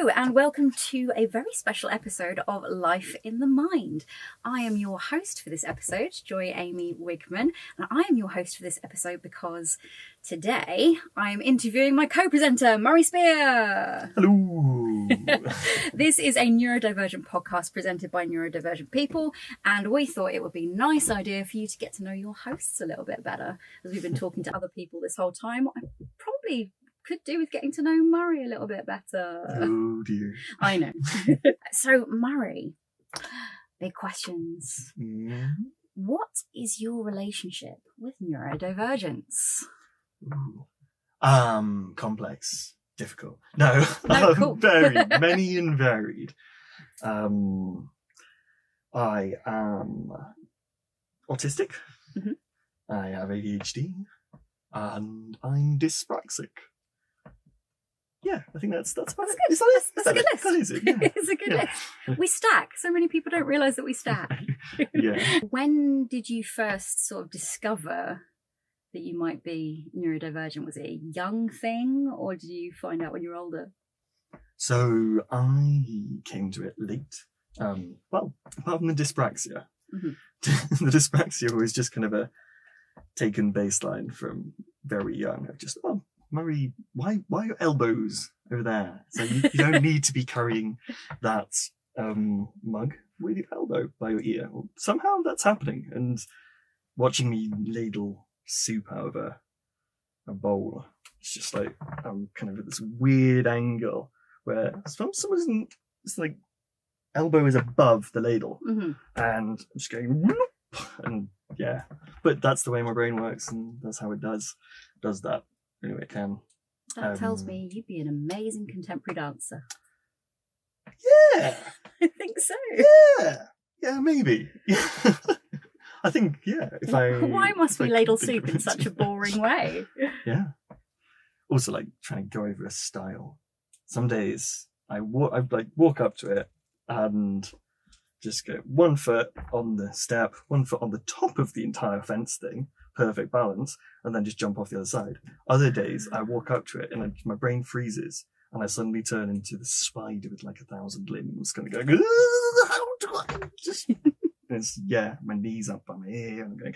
Hello and welcome to a very special episode of Life in the Mind. I am your host for this episode, Joy Amy Wigman, and I am your host for this episode because today I am interviewing my co-presenter, Murray Spear. Hello. This is a neurodivergent podcast presented by neurodivergent people, and we thought it would be a nice idea for you to get to know your hosts a little bit better. As we've been talking to other people this whole time, I probably could do with getting to know Murray a little bit better. Oh dear. I know. So Murray, big questions. What is your relationship with neurodivergence? Complex, difficult. No, Cool. Very many and varied. I am autistic. Mm-hmm. I have ADHD, and I'm dyspraxic. Yeah, I think that's about it. Good. That's a good list. That is it. Yeah. It's a good list. We stack. So many people don't realise that we stack. Yeah. When did you first sort of discover that you might be neurodivergent? Was it a young thing, or did you find out when you were older? So I came to it late. Well, apart from the dyspraxia. Mm-hmm. The dyspraxia was just kind of a taken baseline from very young. Of just, Murray, why are your elbows over there? So you don't need to be carrying that mug with your elbow by your ear. Well, somehow that's happening. And watching me ladle soup out of a bowl, it's just like I'm kind of at this weird angle where some reason it's like elbow is above the ladle, Mm-hmm. and I'm just going whoop, and yeah. But that's the way my brain works, and that's how it does that. Anyway, it can. That tells me you'd be an amazing contemporary dancer. Yeah. I think so. Yeah, maybe. I think, yeah. Why must we ladle think soup of in it. such a boring way? Yeah. Also, like trying to go over a style. Some days I walk up to it and just go 1 foot on the step, 1 foot on the top of the entire fence thing, perfect balance, and then just jump off the other side. Other days I walk up to it and my brain freezes and I suddenly turn into the spider with like 1,000 limbs, kind of going, how do I just... It's, my knees up by my ear, and I'm going...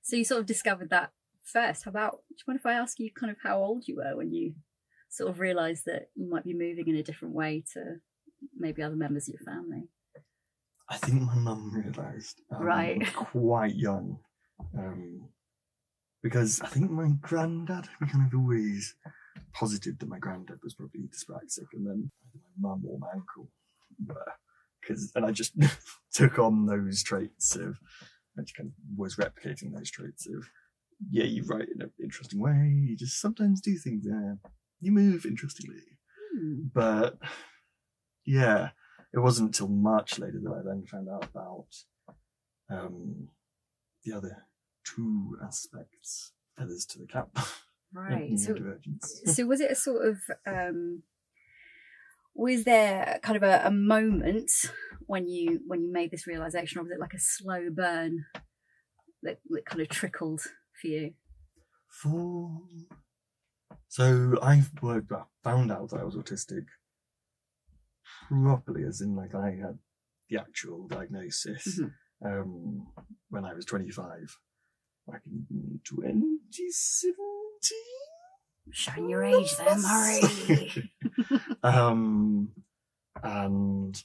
So you sort of discovered that first. Do you mind if I ask you kind of how old you were when you sort of realised that you might be moving in a different way to maybe other members of your family? I think my mum realised Right. quite young, because I think my granddad, we kind of always posited that my granddad was probably dyspraxic, and then my mum or my uncle were, and I just took on those traits of, I just kind of was replicating those traits of, you write in an interesting way, you just sometimes do things, you move interestingly, but yeah. It wasn't until much later that I then found out about the other two aspects, feathers to the cap. Right. Neurodivergence. So was it a sort of, was there kind of a moment when you made this realisation, or was it like a slow burn that kind of trickled for you? So I found out that I was autistic properly, as in like I had the actual diagnosis when I was 25, back in 2017. Showing your age there, Murray. And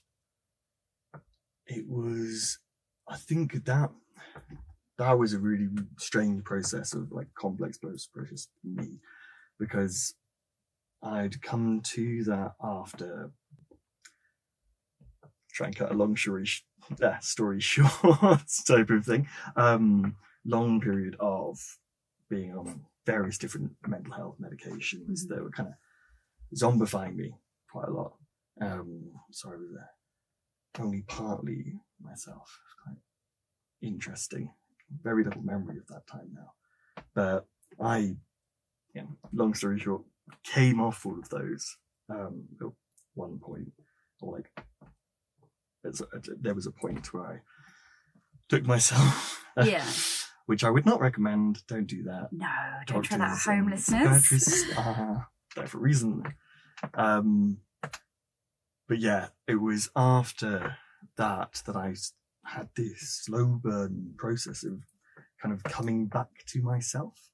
it was, I think that was a really strange process of like complex process for me, because I'd come to that after, try and cut a long story short type of thing, long period of being on various different mental health medications that were kind of zombifying me quite a lot. So I was only partly myself. Quite interesting. Very little memory of that time now. But I, long story short, came off all of those at one point, or like there was a point where I took myself, which I would not recommend. Don't do that. No, don't try that at home, listeners. Psychiatrists are there for a reason. But yeah, it was after that I had this slow burn process of kind of coming back to myself.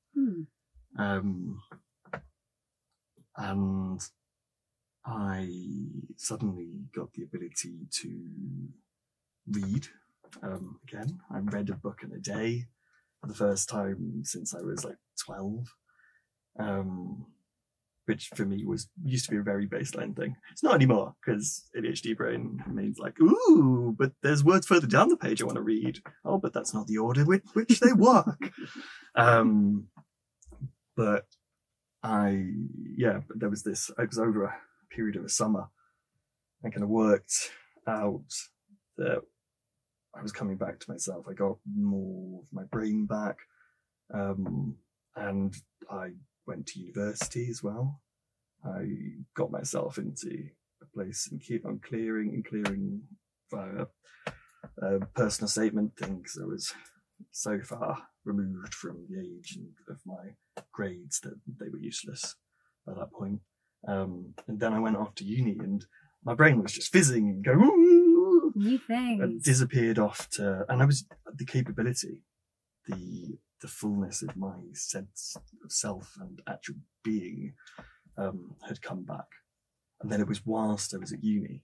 And I suddenly got the ability to read again. I read a book in a day for the first time since I was like 12, which for me used to be a very baseline thing. It's not anymore, because ADHD brain means like, ooh, but there's words further down the page I want to read. Oh, but that's not the order with which they work. But there was this, it was over a period of a summer. I kind of worked out that I was coming back to myself. I got more of my brain back. And I went to university as well. I got myself into a place and keep on clearing via a personal statement thing, because I was so far removed from the age of my grades that they were useless by that point. And then I went off to uni, and my brain was just fizzing and going, ooh, new things. And disappeared off to, and I was the capability, the fullness of my sense of self and actual being had come back. And then it was whilst I was at uni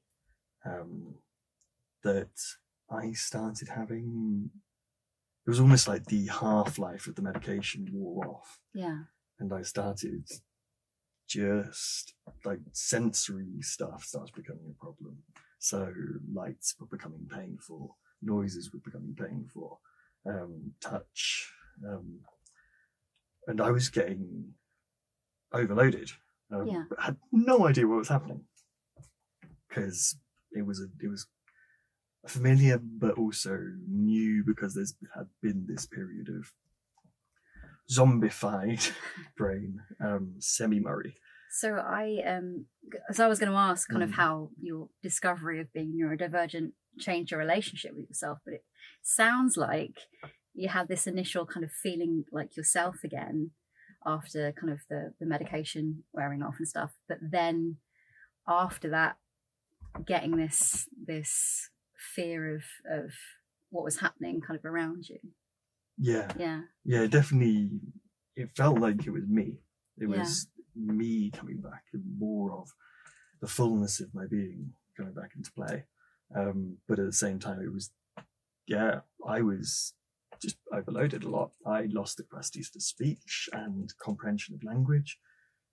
that I started having, it was almost like the half-life of the medication wore off. Yeah. And I started just like sensory stuff started becoming a problem. So lights were becoming painful, noises were becoming painful, touch, and I was getting overloaded. But had no idea what was happening, because it was familiar but also new, because there's had been this period of zombified brain, semi-Murray. So as I was going to ask kind of how your discovery of being neurodivergent changed your relationship with yourself, but it sounds like you had this initial kind of feeling like yourself again after kind of the medication wearing off and stuff, but then after that getting this fear of what was happening kind of around you. Yeah, definitely. It felt like it was me. It was me coming back, and more of the fullness of my being coming back into play. But at the same time, it was, I was just overloaded a lot. I lost the capacities to speech and comprehension of language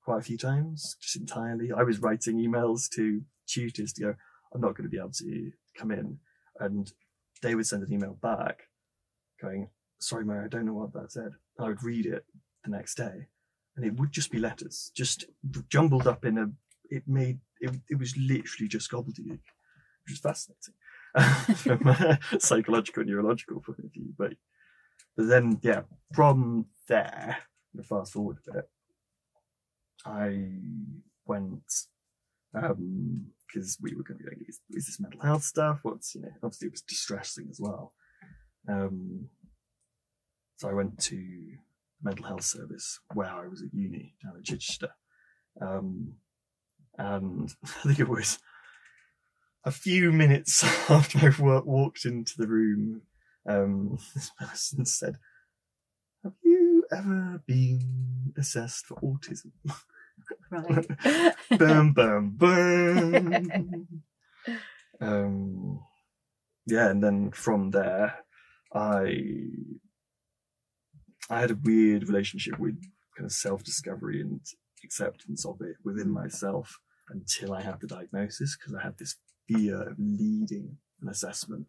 quite a few times, just entirely. I was writing emails to tutors to go, I'm not going to be able to come in. And they would send an email back going, sorry, Mary, I don't know what that said. And I would read it the next day, and it would just be letters, just jumbled up in it was literally just gobbledygook, which is fascinating from a psychological and neurological point of view. But then, from there, fast forward a bit, I went, because we were going to be going, is this mental health stuff? Obviously it was distressing as well. So I went to the mental health service where I was at uni down in Chichester. And I think it was a few minutes after I walked into the room, this person said, have you ever been assessed for autism? Right. Boom, boom, boom. And then from there, I had a weird relationship with kind of self-discovery and acceptance of it within myself until I had the diagnosis, because I had this fear of leading an assessment.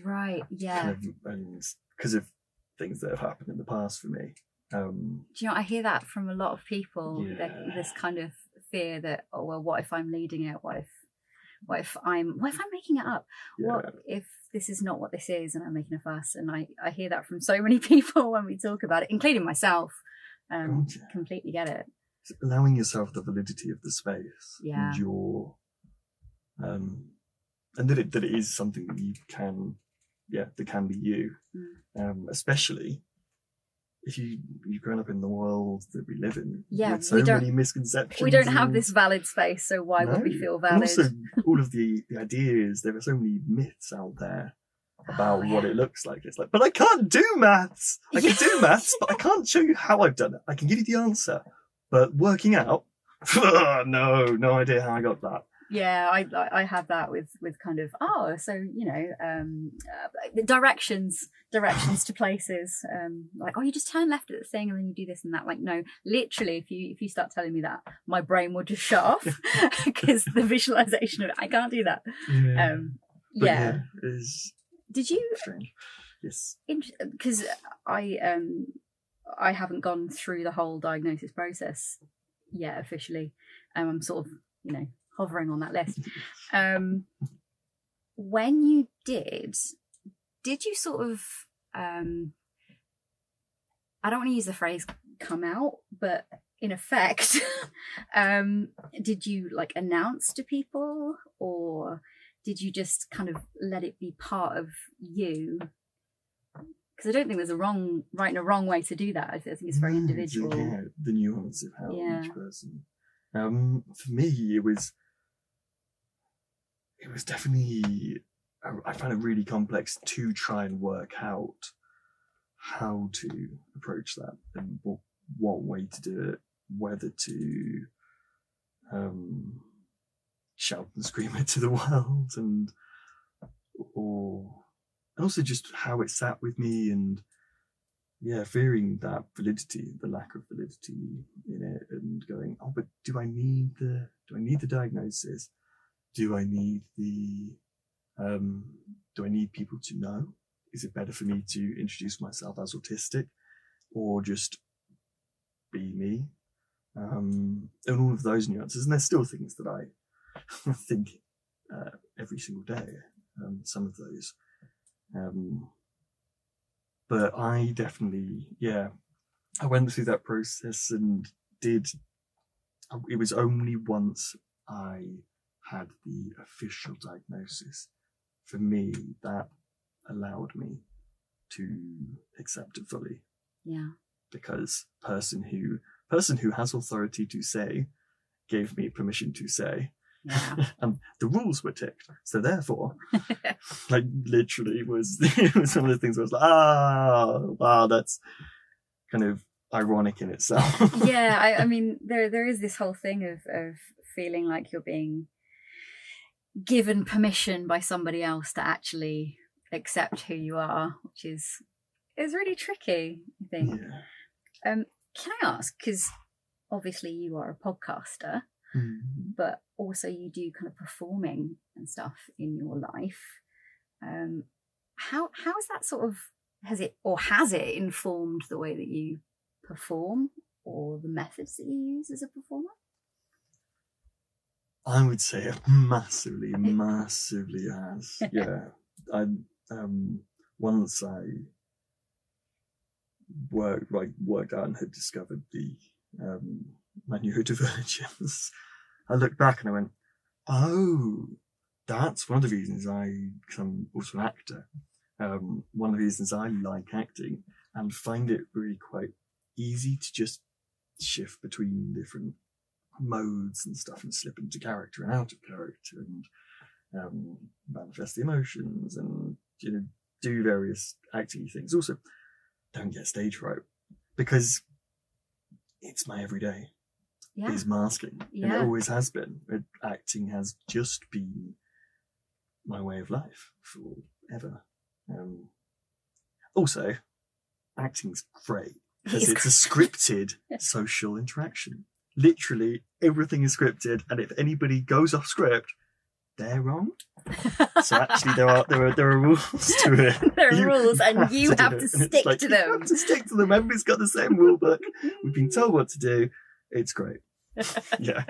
Right, yeah. And because of things that have happened in the past for me. Do you know, I hear that from a lot of people, this kind of fear that, oh, well, what if I'm leading it? What if I'm making it up? Yeah. What if this is not what this is and I'm making a fuss? And I hear that from so many people when we talk about it, including myself. Completely get it. It's allowing yourself the validity of the space. Yeah. And your and that it is something that you can, that can be you. Especially if you've grown up in the world that we live in, Yeah, with so many misconceptions. We don't have this valid space, so why would we feel valid? And also, all of the ideas, there are so many myths out there about what it looks like. It's like, but I can't do maths. I can do maths, but I can't show you how I've done it. I can give you the answer, but working out, no idea how I got that. Yeah, I have that with kind of, directions to places, like, oh, you just turn left at the thing and then you do this and that. Like, no, literally, if you start telling me that, my brain will just shut off because the visualization of it, I can't do that. Yeah, it is. Did you? Strange. Yes. Because I haven't gone through the whole diagnosis process yet officially. I'm sort of, hovering on that list. When you did you sort of, I don't want to use the phrase come out, but in effect, did you like announce to people, or did you just kind of let it be part of you? Because I don't think there's a right and a wrong way to do that. I think it's very individual. Yeah, the nuance of how each person. For me, it was definitely, I found it really complex to try and work out how to approach that and what way to do it, whether to shout and scream it to the world, and also just how it sat with me, and fearing that validity, the lack of validity in it, and going, oh, but do I need the diagnosis? Do I need do I need people to know? Is it better for me to introduce myself as autistic, or just be me? And all of those nuances. And there's still things that I think every single day, some of those. But I definitely, I went through that process and it was only once I had the official diagnosis, for me, that allowed me to accept it fully. Yeah. Because person who has authority to say gave me permission to say. Yeah. And the rules were ticked. So therefore, like literally it was one of the things where I was like, wow, that's kind of ironic in itself. Yeah, I mean, there is this whole thing of feeling like you're being given permission by somebody else to actually accept who you are, which is really tricky, I think. Yeah. Can I ask, because obviously you are a podcaster, but also you do kind of performing and stuff in your life. How is that sort of, has it informed the way that you perform, or the methods that you use as a performer? I would say it massively has. Yeah. Once I worked out and had discovered my neurodivergence, I looked back and I went, oh, that's one of the reasons because I'm also an actor. One of the reasons I like acting and find it really quite easy to just shift between different modes and stuff and slip into character and out of character and manifest the emotions and do various acting things. Also, don't get stage fright, because it's my everyday. Yeah. Is masking, and it always has been. Acting has just been my way of life forever. Also, acting's great because it's a scripted social interaction. Literally everything is scripted, and if anybody goes off script, they're wrong. So actually, there are rules to it. There are rules, and you have to stick to them. You have to stick to them. Everybody's got the same rule book. We've been told what to do. It's great. Yeah.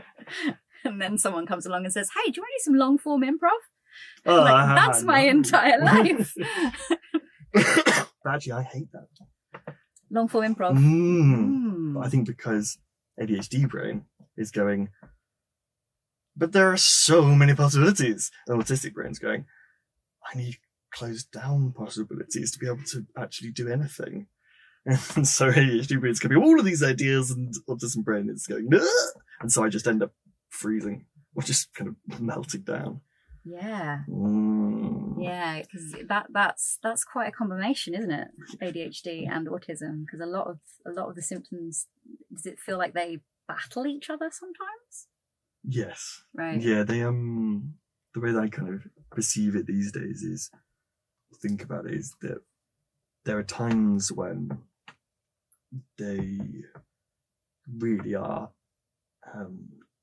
And then someone comes along and says, "Hey, do you want to do some long form improv?" That's my entire life. Actually, I hate that. Long form improv. But I think because ADHD brain is going, but there are so many possibilities. And autistic brain's going, I need closed down possibilities to be able to actually do anything. And so ADHD brain's coming up with all of these ideas, and autism brain is going, "Ugh!" And so I just end up freezing or just kind of melting down. Yeah. Mm. Yeah, because that's quite a combination, isn't it? ADHD and autism, because a lot of the symptoms, does it feel like they battle each other sometimes? Yes. Right. Yeah, they the way that I kind of perceive it these days is, think about it, is that there are times when they really are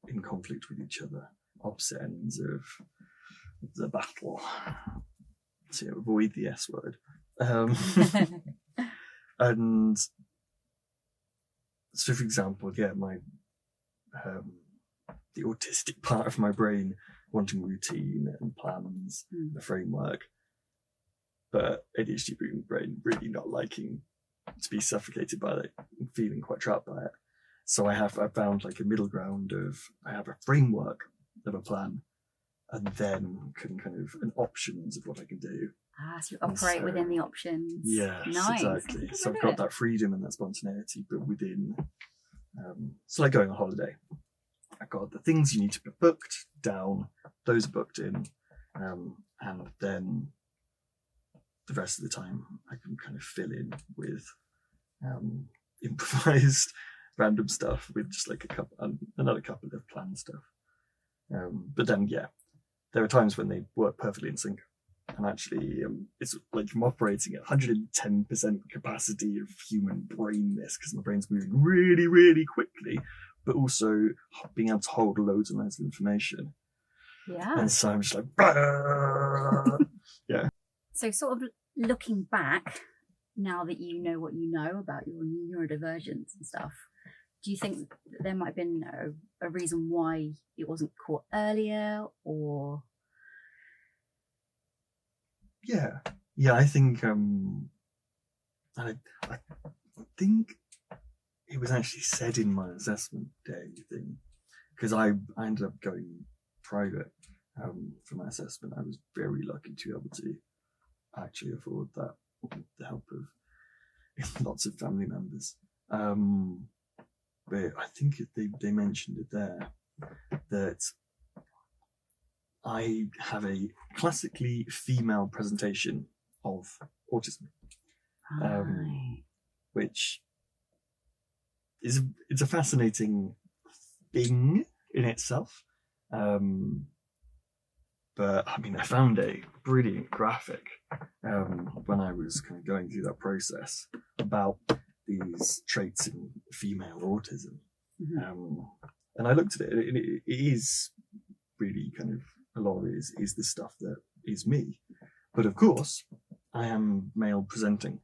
in conflict with each other, opposite ends of the battle. So avoid the S word. And so, for example, my the autistic part of my brain wanting routine and plans, a framework, but ADHD brain really not liking to be suffocated by it, and feeling quite trapped by it. So I found like a middle ground of, I have a framework of a plan, and then can kind of an options of what I can do. So you operate within the options. Yes, nice. Exactly. So I've got that freedom and that spontaneity, but within. It's like going on holiday. I've got the things you need to be booked down; those are booked in, and then the rest of the time I can kind of fill in with improvised random stuff with just like another couple of planned stuff. But then, there are times when they work perfectly in sync. And actually, it's like I'm operating at 110% capacity of human brainness, because my brain's moving really, really quickly, but also being able to hold loads and loads of information. Yeah. And so I'm just like, bah! Yeah. So sort of looking back, now that you know what you know about your neurodivergence and stuff, do you think there might have been a reason why it wasn't caught earlier, or? Yeah, I think I think it was actually said in my assessment day thing, because I ended up going private for my assessment. I was very lucky to be able to actually afford that with the help of lots of family members. But I think they mentioned it there that I have a classically female presentation of autism, which is it's a fascinating thing in itself. But I mean, I found a brilliant graphic when I was kind of going through that process about these traits in female autism, and I looked at it. And it is really kind of, a lot of it is the stuff that is me, but of course I am male presenting,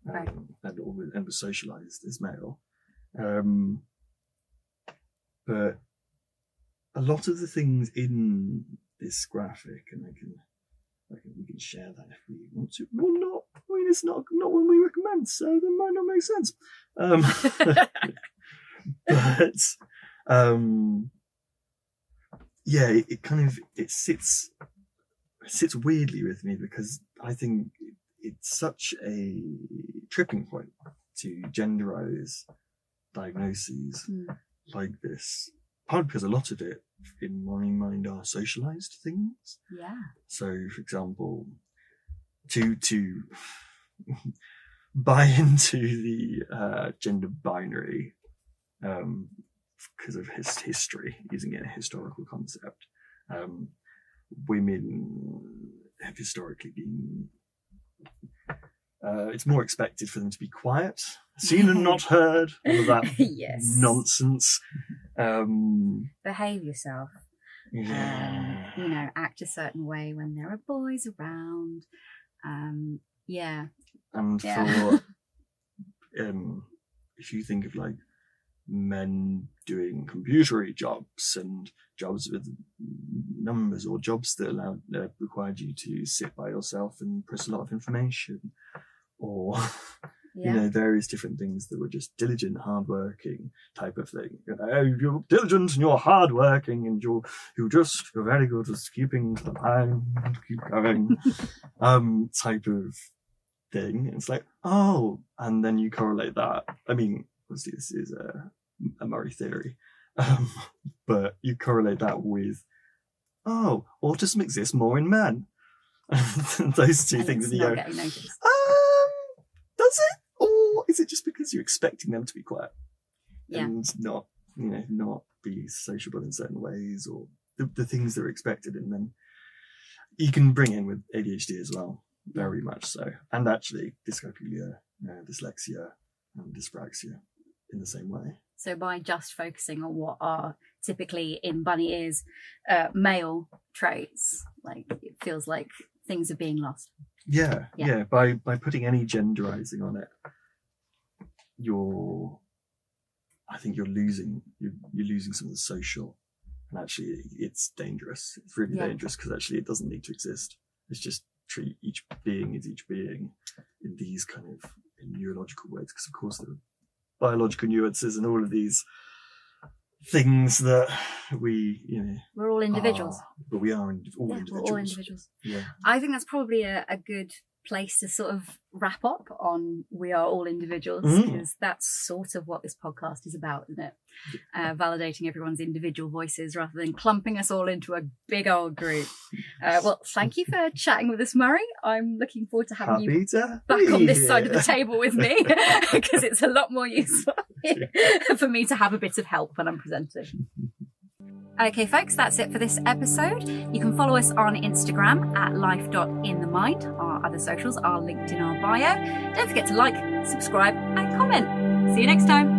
and was socialized as male, but a lot of the things in this graphic, and we can share that if we want to. Well, not. I mean, it's not one we recommend, so that might not make sense. But it kind of sits weirdly with me, because I think it's such a tripping point to genderize diagnoses like this. Partly because a lot of it, in my mind, are socialized things. Yeah. So, for example, to buy into the gender binary, because of his history, using it a historical concept, women have historically been. It's more expected for them to be quiet, seen and not heard, all of that nonsense. Behave yourself. Yeah. Act a certain way when there are boys around. And for if you think of like men doing computery jobs and jobs with numbers, or jobs that required you to sit by yourself and press a lot of information, or various different things that were just diligent, hardworking type of thing. You're diligent and you're hardworking and you're very good at keeping the time, keep going, type of thing. It's like, oh, and then you correlate that. I mean, obviously this is a Murray theory, but you correlate that with, oh, autism exists more in men. Those two things, and you go, does it, or is it just because you're expecting them to be quiet and not, not be sociable in certain ways, or the things that are expected? And then you can bring in with ADHD as well, very much so, and actually dyscalculia, dyslexia, and dyspraxia in the same way. So by just focusing on what are typically in bunny ears male traits, like it feels like things are being lost. Yeah. By putting any genderizing on it, I think you're losing some of the social, and actually it's dangerous. It's really dangerous, because actually it doesn't need to exist. It's just treat each being as each being in these kind of neurological ways, because of course there are biological nuances and all of these things that we're all individuals, but we are all individuals. We're all individuals. Yeah, I think that's probably a good place to sort of wrap up on. We are all individuals, because that's sort of what this podcast is about, isn't it? Validating everyone's individual voices rather than clumping us all into a big old group. Well, thank you for chatting with us, Murray. I'm looking forward to having you back on this side of the table with me, because it's a lot more useful for me to have a bit of help when I'm presenting. Okay, folks, that's it for this episode. You can follow us on Instagram at life.inthemind. Our other socials are linked in our bio. Don't forget to like, subscribe, and comment. See you next time.